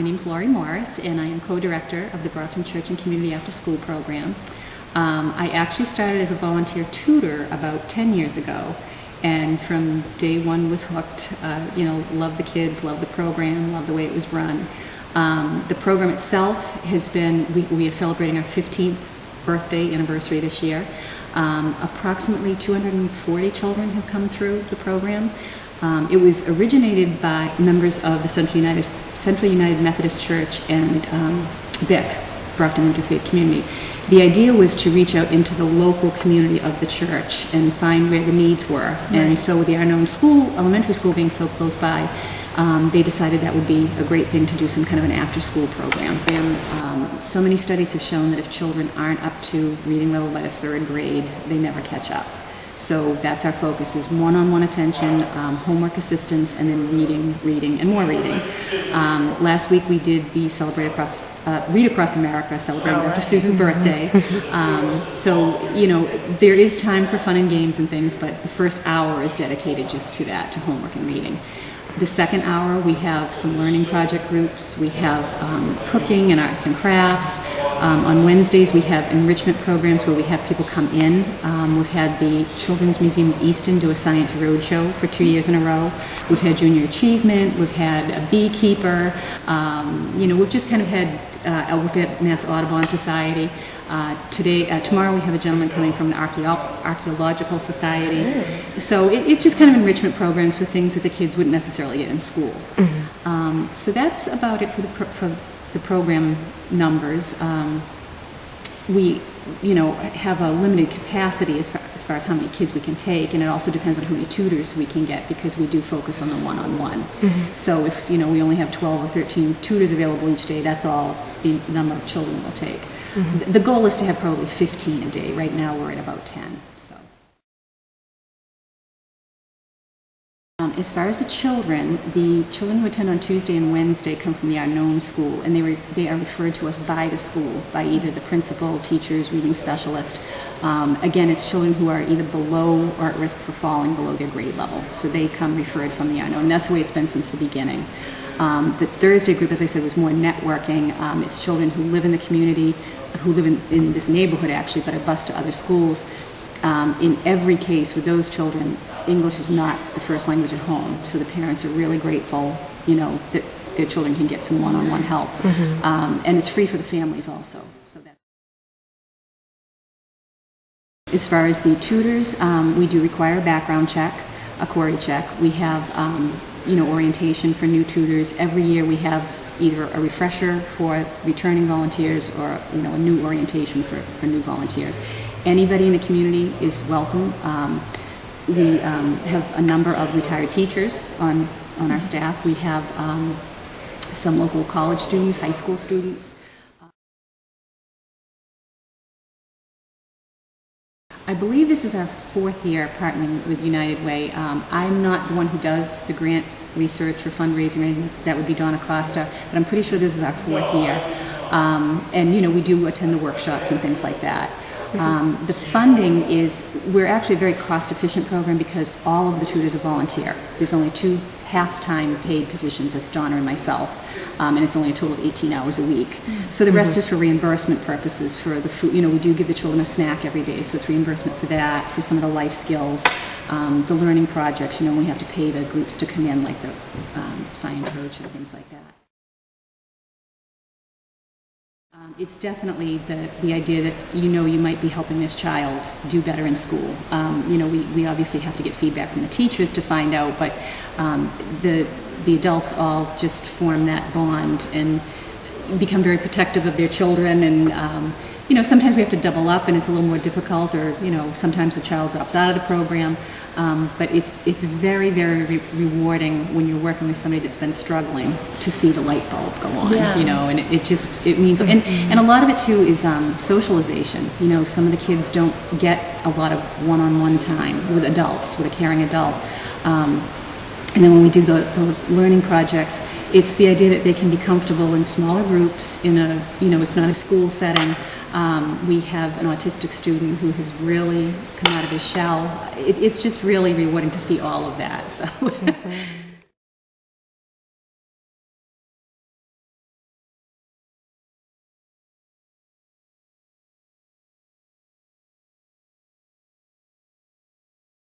My name's Laurie Morris, and I am co-director of the Brockton Church and Community After School program. I actually started as a volunteer tutor about 10 years ago, and from day one was hooked. Loved the kids, loved the program, loved the way it was run. The program itself has been, we are celebrating our 15th birthday anniversary this year. Approximately 240 children have come through the program. It was originated by members of the Central United Methodist Church and BIC, Brockton Interfaith Community. The idea was to reach out into the local community of the church and find where the needs were. Right. And so with the unknown school, elementary school being so close by, they decided that would be a great thing to do some kind of an after-school program. And so many studies have shown that if children aren't up to reading level by the 3rd grade, they never catch up. So that's our focus, is one-on-one attention, homework assistance, and then reading, and more reading. Last week we did the Read Across America, celebrating Dr. Seuss's birthday. There is time for fun and games and things, but the first hour is dedicated just to that, to homework and reading. The second hour, we have some learning project groups. We have cooking and arts and crafts. On Wednesdays, we have enrichment programs where we have people come in. We've had the Children's Museum of Easton do a science roadshow for 2 years in a row. We've had junior achievement. We've had a beekeeper. We've just kind of had, we've had Mass Audubon Society. Tomorrow we have a gentleman coming from an archaeological society. So it's just kind of enrichment programs for things that the kids wouldn't necessarily get in school. Mm-hmm. So that's about it for the program numbers. We have a limited capacity as far as how many kids we can take, and it also depends on how many tutors we can get, because we do focus on the one-on-one. Mm-hmm. So if we only have 12 or 13 tutors available each day, that's all the number of children we'll take. Mm-hmm. The goal is to have probably 15 a day. Right now we're at about 10. So, as far as the children who attend on Tuesday and Wednesday come from the unknown school, and they are referred to us by the school, by either the principal, teachers, reading specialist. Again, it's children who are either below or at risk for falling below their grade level. So they come referred from the unknown. That's the way it's been since the beginning. The Thursday group, as I said, was more networking. It's children who live in the community, who live in this neighborhood actually, but are bused to other schools. In every case with those children, English is not the first language at home, so the parents are really grateful, that their children can get some one-on-one help. Mm-hmm. And it's free for the families also. So that. As far as the tutors, we do require a background check, a query check. We have orientation for new tutors. Every year we have either a refresher for returning volunteers or a new orientation for new volunteers. Anybody in the community is welcome. We have a number of retired teachers on our staff. We have some local college students, high school students. I believe this is our 4th year partnering with United Way. I'm not the one who does the grant research or fundraising or anything. That would be Donna Costa, but I'm pretty sure this is our 4th year. And we do attend the workshops and things like that. The funding we're actually a very cost-efficient program because all of the tutors are volunteer. There's only 2 half-time paid positions, that's Donna and myself, and it's only a total of 18 hours a week. So the rest is for reimbursement purposes for the food. We do give the children a snack every day, so it's reimbursement for that, for some of the life skills, the learning projects. We have to pay the groups to come in, like the science roadshow, things like that. It's definitely the idea that you might be helping this child do better in school. We obviously have to get feedback from the teachers to find out, but the adults all just form that bond and become very protective of their children. And sometimes we have to double up, and it's a little more difficult, or sometimes the child drops out of the program. But it's very, very rewarding when you're working with somebody that's been struggling to see the light bulb go on. Yeah. And it means, and a lot of it too is socialization. Some of the kids don't get a lot of one-on-one time with adults, with a caring adult. And then when we do the learning projects, it's the idea that they can be comfortable in smaller groups in it's not a school setting. We have an autistic student who has really come out of his shell. It's just really rewarding to see all of that. So. Mm-hmm.